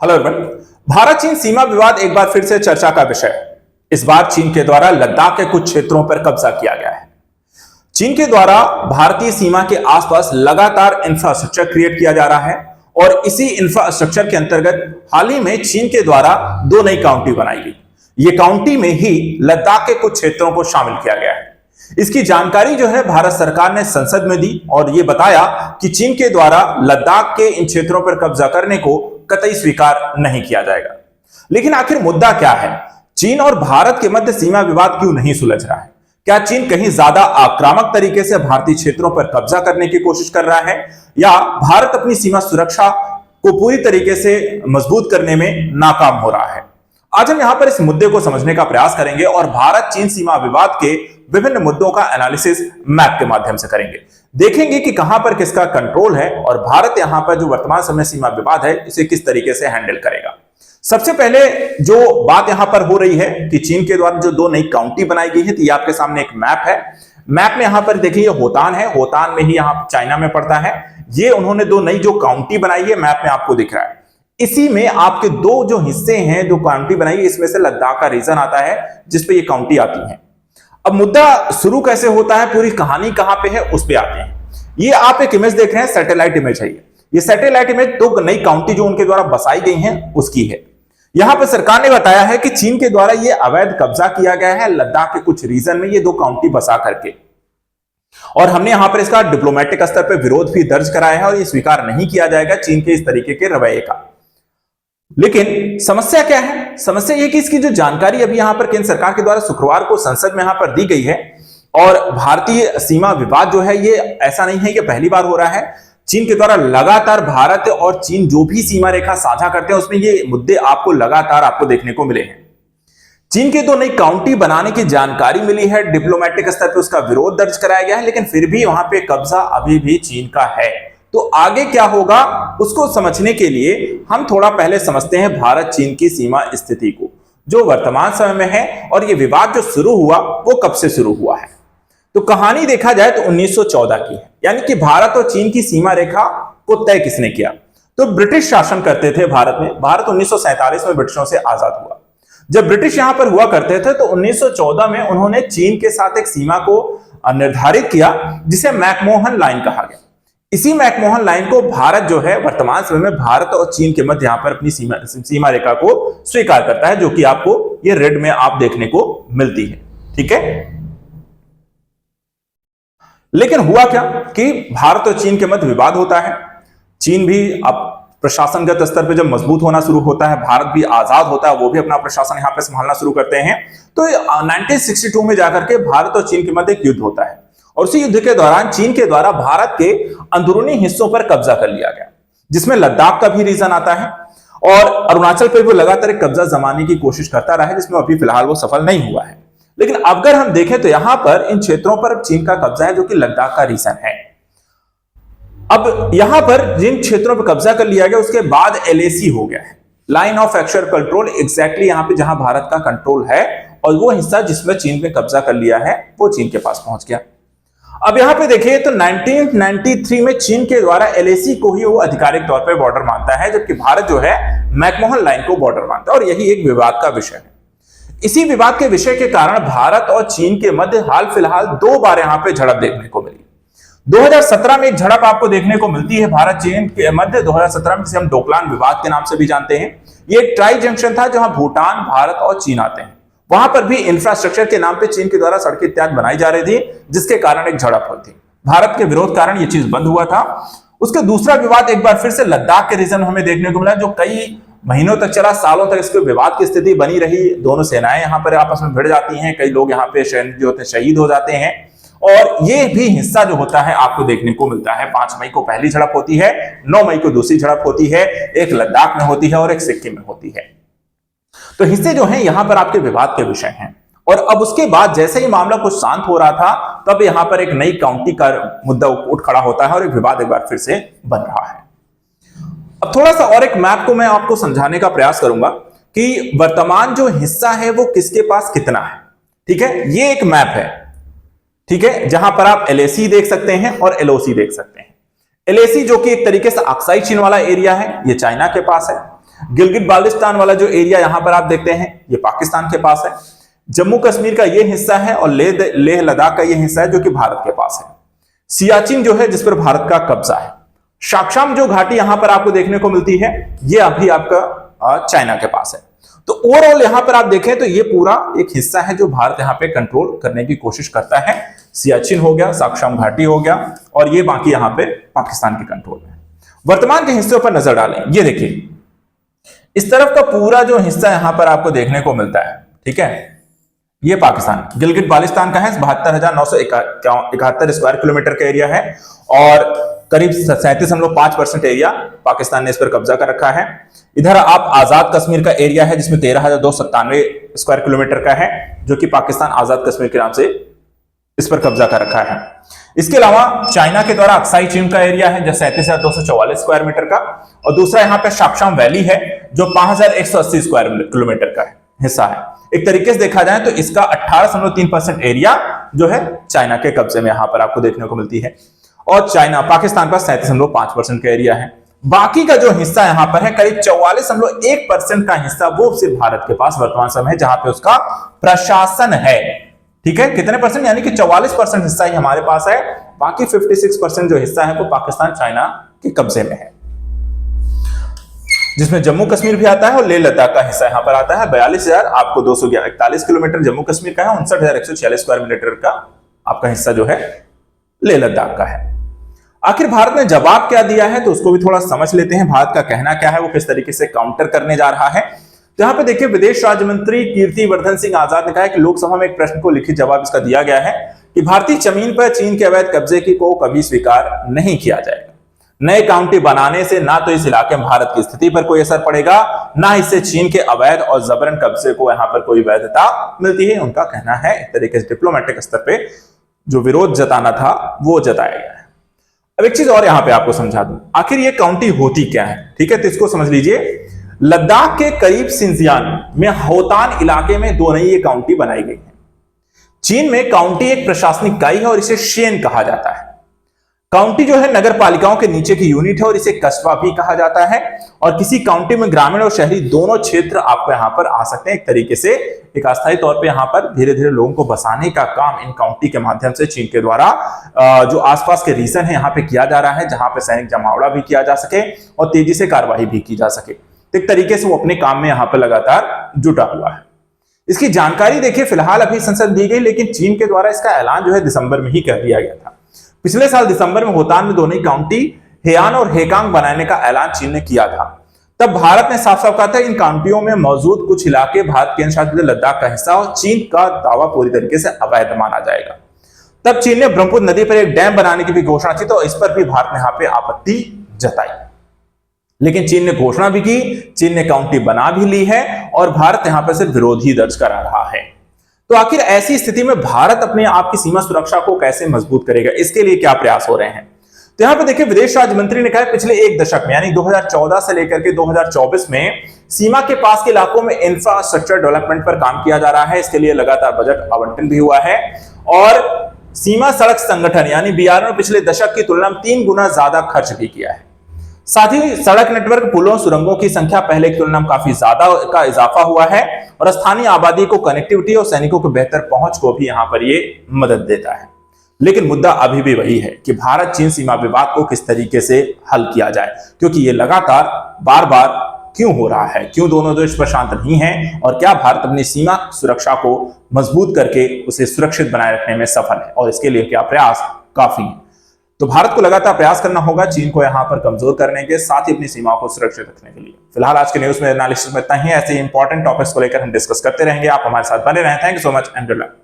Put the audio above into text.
Hello everyone. Bharat चीन सीमा विवाद एक बार फिर से चर्चा का विषय है। इस बार चीन के द्वारा लद्दाख के कुछ क्षेत्रों पर कब्जा किया गया है। चीन के द्वारा भारतीय सीमा के आसपास लगातार इंफ्रास्ट्रक्चर क्रिएट किया जा रहा है और इसी इंफ्रास्ट्रक्चर के अंतर्गत हाल ही में चीन के द्वारा दो नई काउंटी बनाई गई। ये काउंटी में ही लद्दाख के कुछ क्षेत्रों को शामिल किया गया है। इसकी जानकारी जो है भारत सरकार ने संसद में दी और यह बताया कि चीन के द्वारा लद्दाख के इन क्षेत्रों पर कब्जा करने को कतई स्वीकार नहीं किया जाएगा। लेकिन आखिर मुद्दा क्या है? चीन और भारत के मध्य सीमा विवाद क्यों नहीं सुलझ रहा है? क्या चीन कहीं ज्यादा आक्रामक तरीके से भारतीय क्षेत्रों पर कब्जा करने की कोशिश कर रहा है या भारत अपनी सीमा सुरक्षा को पूरी तरीके से मजबूत करने में नाकाम हो रहा है? आज हम यहां पर इस मुद्दे को समझने का प्रयास करेंगे और भारत चीन सीमा विवाद के विभिन्न मुद्दों का एनालिसिस मैप के माध्यम से करेंगे। देखेंगे कि कहां पर किसका कंट्रोल है और भारत यहां पर जो वर्तमान समय सीमा विवाद है इसे किस तरीके से हैंडल करेगा। सबसे पहले जो बात यहां पर हो रही है कि चीन के द्वारा जो दो नई काउंटी बनाई गई है, तो ये आपके सामने एक मैप है। मैप में यहां पर देखिए होतान है, होतान में ही यहां चाइना में पड़ता है। ये उन्होंने दो नई जो काउंटी बनाई है मैप में आपको दिख रहा है। इसी में आपके दो जो हिस्से हैं, जो काउंटी बनाई है, इसमें से लद्दाख का रीजन आता है जिसपे ये काउंटी आती है। अब मुद्दा शुरू कैसे होता है, पूरी कहानी कहां पे है, उस पे आते हैं। ये आप एक इमेज देख रहे हैं, सैटेलाइट इमेज है। ये सैटेलाइट इमेज दो नई काउंटी जो उनके द्वारा बसाई गई हैं उसकी है। यहां पर सरकार ने बताया है कि चीन के द्वारा ये अवैध कब्जा किया गया है लद्दाख के कुछ रीजन में, ये दो काउंटी बसा करके। और हमने यहां पर इसका डिप्लोमेटिक स्तर पर विरोध भी दर्ज कराया है और ये स्वीकार नहीं किया जाएगा चीन के इस तरीके के रवैये का। लेकिन समस्या क्या है? समस्या यह कि इसकी जो जानकारी अभी यहां पर केंद्र सरकार के द्वारा शुक्रवार को संसद में यहां पर दी गई है और भारतीय सीमा विवाद जो है ये ऐसा नहीं है कि पहली बार हो रहा है। चीन के द्वारा लगातार भारत और चीन जो भी सीमा रेखा साझा करते हैं उसमें ये मुद्दे आपको लगातार देखने को मिले हैं। चीन के दो नई काउंटी बनाने की जानकारी मिली है, डिप्लोमेटिक स्तर पर उसका विरोध दर्ज कराया गया है, लेकिन फिर भी वहां पे कब्जा अभी भी चीन का है। तो आगे क्या होगा उसको समझने के लिए हम थोड़ा पहले समझते हैं भारत चीन की सीमा स्थिति को, जो वर्तमान समय में है और ये विवाद जो शुरू हुआ वो कब से शुरू हुआ है। तो कहानी देखा जाए तो 1914 की है, यानी कि भारत और चीन की सीमा रेखा को तय किसने किया? तो ब्रिटिश शासन करते थे भारत में। भारत 1947 में ब्रिटिशों से आजाद हुआ। जब ब्रिटिश यहां पर हुआ करते थे तो 1914 में उन्होंने चीन के साथ एक सीमा को निर्धारित किया जिसे मैकमोहन लाइन कहा गया। इसी मैकमोहन लाइन को भारत जो है वर्तमान समय में भारत और चीन के मध्य यहां पर अपनी सीमा रेखा को स्वीकार करता है, जो कि आपको ये रेड में आप देखने को मिलती है। ठीक है, लेकिन हुआ क्या कि भारत और चीन के मध्य विवाद होता है। चीन भी अब प्रशासनगत स्तर पर जब मजबूत होना शुरू होता है, भारत भी आजाद होता है, वो भी अपना प्रशासन यहां पर संभालना शुरू करते हैं। तो 1962 में जाकर के भारत और चीन के मध्य एक युद्ध होता है और उसी युद्ध के दौरान चीन के द्वारा भारत के अंदरूनी हिस्सों पर कब्जा कर लिया गया, जिसमें लद्दाख का भी रीजन आता है और अरुणाचल पर वो लगातार एक कब्जा जमाने की कोशिश करता रहा है, जिसमें अभी फिलहाल वो सफल नहीं हुआ है। लेकिन अगर हम देखें तो यहां पर इन क्षेत्रों पर चीन का कब्जा है, जो कि लद्दाख का रीजन है। अब यहां पर जिन क्षेत्रों पर कब्जा कर लिया गया उसके बाद LAC हो गया है, line of action control, exactly यहां पे जहां भारत का कंट्रोल है और वो हिस्सा जिसमें चीन ने कब्जा कर लिया है वो चीन के पास पहुंच गया। अब यहां पे देखिए तो 1993 में चीन के द्वारा LAC को ही वो आधिकारिक तौर पर बॉर्डर मानता है, जबकि भारत जो है मैकमोहन लाइन को बॉर्डर मानता है और यही एक विवाद का विषय है। इसी विवाद के विषय के कारण भारत और चीन के मध्य हाल फिलहाल दो बार यहां पे झड़प देखने को मिली। 2017 में एक झड़प आपको देखने को मिलती है भारत चीन के मध्य। 2017 में जिसे हम डोकलाम विवाद के नाम से भी जानते हैं। ये एक ट्राई जंक्शन था जहां भूटान, भारत और चीन आते हैं। वहां पर भी इंफ्रास्ट्रक्चर के नाम पे चीन के द्वारा सड़कें इत्यादि बनाई जा रही थी, जिसके कारण एक झड़प हुई थी। भारत के विरोध कारण यह चीज बंद हुआ था। उसका दूसरा विवाद एक बार फिर से लद्दाख के रीजन हमें देखने को मिला, जो कई महीनों तक चला, सालों तक इसके विवाद की स्थिति बनी रही। दोनों सेनाएं यहां पर आपस में भिड़ जाती हैं, कई लोग यहाँ पे जो होते हैं शहीद हो जाते हैं और ये भी हिस्सा जो होता है आपको देखने को मिलता है। 5 मई को पहली झड़प होती है, 9 मई को दूसरी झड़प होती है, एक लद्दाख में होती है और एक सिक्किम में होती है। तो हिस्से जो हैं यहां पर आपके विवाद के विषय हैं। और अब उसके बाद जैसे ही मामला कुछ शांत हो रहा था तब यहां पर एक नई काउंटी का मुद्दा उठ खड़ा होता है और एक विवाद एक बार फिर से बन रहा है। अब थोड़ा सा और एक मैप को मैं आपको समझाने का प्रयास करूंगा कि वर्तमान जो हिस्सा है वो किसके पास कितना है। ठीक है, ये एक मैप है, ठीक है, जहां पर आप LAC देख सकते हैं और LOC देख सकते हैं। LAC जो कि एक तरीके से अक्साई चीन वाला एरिया है, ये चाइना के पास है। गिलगित बाल्टिस्तान वाला जो एरिया यहां पर आप देखते हैं ये पाकिस्तान के पास है। जम्मू कश्मीर का ये हिस्सा है और लेह लद्दाख का ये हिस्सा है जो कि भारत के पास है। सियाचिन जो है जिस पर भारत का कब्जा है। शाकशाम जो घाटी यहां पर आपको देखने को मिलती है ये अभी आपका चाइना के पास है। तो ओवरऑल यहां पर आप देखें तो ये पूरा एक हिस्सा है जो भारत यहां पे कंट्रोल करने की कोशिश करता है। सियाचिन हो गया, शाकशाम घाटी हो गया और ये बाकी यहां पे पाकिस्तान के कंट्रोल में। वर्तमान के हिस्सों पर नजर डालें, ये देखिए इस तरफ का पूरा जो हिस्सा यहां पर आपको देखने को मिलता है, ठीक है, ये पाकिस्तान गिलगित बाल्टिस्तान का है। 72,971 स्क्वायर किलोमीटर का एरिया है और करीब 37.5% एरिया पाकिस्तान ने इस पर कब्जा कर रखा है। इधर आप आजाद कश्मीर का एरिया है जिसमें 13,297 स्क्वायर किलोमीटर का है जो कि पाकिस्तान आजाद कश्मीर के नाम से इस पर कब्जा कर रखा है। इसके अलावा चाइना के द्वारा अक्साई चीन का एरिया है जो 37,244 स्क्वायर मीटर का और दूसरा यहाँ पे शाकशाम वैली है जो 5,180 स्क्वायर किलोमीटर का हिस्सा है। एक तरीके से देखा जाए तो इसका 18.3% एरिया जो है चाइना के कब्जे में यहां पर आपको देखने को मिलती है और चाइना पाकिस्तान का 37.5% का एरिया है। बाकी का जो हिस्सा यहां पर है करीब 44.1% का हिस्सा वो सिर्फ भारत के पास वर्तमान समय है जहां पे उसका प्रशासन है, ठीक है। कितने परसेंट, यानी कि 44% हिस्सा ही हमारे पास है, बाकी 56% जो हिस्सा है वो पाकिस्तान चाइना के कब्जे में है, जिसमें जम्मू कश्मीर भी आता है और लेह लद्दाख का हिस्सा यहां पर आता है। 42,000 आपको 241 किलोमीटर जम्मू कश्मीर का है, 59,146 स्क्वायर मीटर का आपका हिस्सा जो है लेह लद्दाख का है। आखिर भारत ने जवाब क्या दिया है तो उसको भी थोड़ा समझ लेते हैं। भारत का कहना क्या है, वो किस तरीके से काउंटर करने जा रहा है। तो यहां पे देखिए विदेश राज्य मंत्री कीर्तिवर्धन सिंह आजाद ने कहा कि लोकसभा में एक प्रश्न को लिखित जवाब इसका दिया गया है कि भारतीय जमीन पर चीन के अवैध कब्जे को कभी स्वीकार नहीं किया जाएगा। नए काउंटी बनाने से ना तो इस इलाके में भारत की स्थिति पर कोई असर पड़ेगा, ना इससे चीन के अवैध और जबरन कब्जे को यहां पर कोई वैधता मिलती है। उनका कहना है एक तरीके से डिप्लोमेटिक स्तर पे जो विरोध जताना था वो जताया गया है। अब एक चीज और यहां पे आपको समझा दूं, आखिर ये काउंटी होती क्या है, ठीक है, तो इसको समझ लीजिए। लद्दाख के करीब सिंजियान में होतान इलाके में दो नई ये काउंटी बनाई गई है। चीन में काउंटी एक प्रशासनिक इकाई है और इसे शेन कहा जाता है। काउंटी जो है नगर पालिकाओं के नीचे की यूनिट है और इसे कस्बा भी कहा जाता है और किसी काउंटी में ग्रामीण और शहरी दोनों क्षेत्र आपको यहां पर आ सकते हैं। एक तरीके से एक अस्थायी तौर पे यहां पर धीरे धीरे लोगों को बसाने का काम इन काउंटी के माध्यम से चीन के द्वारा जो आसपास के रीजन है यहां पे किया जा रहा है, जहां पे सैनिक जमावड़ा भी किया जा सके और तेजी से कार्रवाई भी की जा सके। तो एक तरीके से वो अपने काम में यहां पर लगातार जुटा हुआ है। इसकी जानकारी देखिए फिलहाल अभी संसद दी गई, लेकिन चीन के द्वारा इसका ऐलान जो है दिसंबर में ही कर दिया गया था। पिछले साल दिसंबर में होतान में दोनों काउंटी हेयान और हेकांग बनाने का ऐलान चीन ने किया था। तब भारत ने साफ साफ कहा था इन काउंटियों में मौजूद कुछ इलाके भारत केंद्र शासित लद्दाख का हिस्सा और चीन का दावा पूरी तरीके से अवैध माना जाएगा। तब चीन ने ब्रह्मपुत्र नदी पर एक डैम बनाने की भी घोषणा की, तो इस पर भी भारत ने यहां पर आपत्ति जताई। लेकिन चीन ने घोषणा भी की, चीन ने काउंटी बना भी ली है और भारत यहां पर सिर्फ विरोध ही दर्ज करा रहा है। तो आखिर ऐसी स्थिति में भारत अपने आप की सीमा सुरक्षा को कैसे मजबूत करेगा, इसके लिए क्या प्रयास हो रहे हैं। तो यहां पर देखिए विदेश राज्य मंत्री ने कहा पिछले एक दशक में यानी 2014 से लेकर के 2024 में सीमा के पास के इलाकों में इंफ्रास्ट्रक्चर डेवलपमेंट पर काम किया जा रहा है। इसके लिए लगातार बजट आवंटन भी हुआ है और सीमा सड़क संगठन यानी बीआरओ ने पिछले दशक की तुलना में 3 गुना ज्यादा खर्च भी किया है। साथ ही सड़क नेटवर्क, पुलों, सुरंगों की संख्या पहले की तुलना में काफी ज्यादा का इजाफा हुआ है और स्थानीय आबादी को कनेक्टिविटी और सैनिकों को बेहतर पहुंच को भी यहां पर ये मदद देता है। लेकिन मुद्दा अभी भी वही है कि भारत चीन सीमा विवाद को किस तरीके से हल किया जाए, क्योंकि ये लगातार बार बार क्यों हो रहा है, क्यों दोनों देश प्रशांत नहीं है और क्या भारत अपनी सीमा सुरक्षा को मजबूत करके उसे सुरक्षित बनाए रखने में सफल है और इसके लिए क्या प्रयास काफी है। तो भारत को लगातार प्रयास करना होगा चीन को यहां पर कमजोर करने के साथ ही अपनी सीमाओं को सुरक्षित रखने के लिए। फिलहाल आज के न्यूज में एनालिसिस में इतना ही। ऐसे इंपॉर्टेंट टॉपिक्स को लेकर हम डिस्कस करते रहेंगे। आप हमारे साथ बने रहें। Thank you so much and good luck.